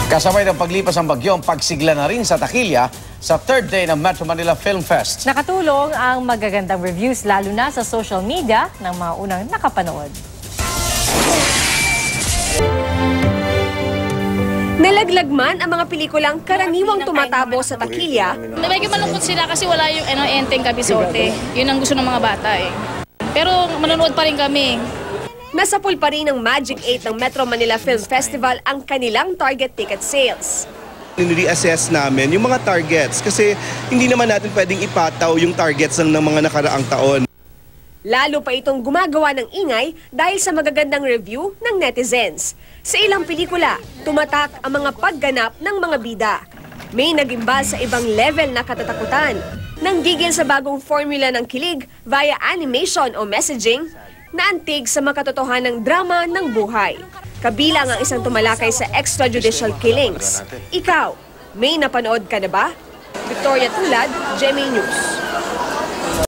Kasabay ng paglipas ng bagyong, pagsigla na rin sa takilya sa third day ng Metro Manila Film Fest. Nakatulong ang magagandang reviews lalo na sa social media ng mga unang nakapanood. Nalaglag man ang mga pelikulang karaniwang tumatabo sa takilya. Medyo malungkot sila kasi wala yung Enteng Kabisote. Yun ang gusto ng mga bata eh. Pero manonood pa rin kami. Nasapul pa rin ng Magic 8 ng Metro Manila Film Festival ang kanilang target ticket sales. Reassess namin yung mga targets kasi hindi naman natin pwedeng ipataw yung targets ng mga nakaraang taon. Lalo pa itong gumagawa ng ingay dahil sa magagandang review ng netizens. Sa ilang pelikula, tumatak ang mga pagganap ng mga bida. May nagimbal sa ibang level na katatakutan. Nanggigil sa bagong formula ng kilig via animation o messaging na antig sa makatotohanang drama ng buhay. Kabilang ang isang tumalakay sa extrajudicial killings. Ikaw, may napanood ka na ba? Victoria Tulad, GMA News.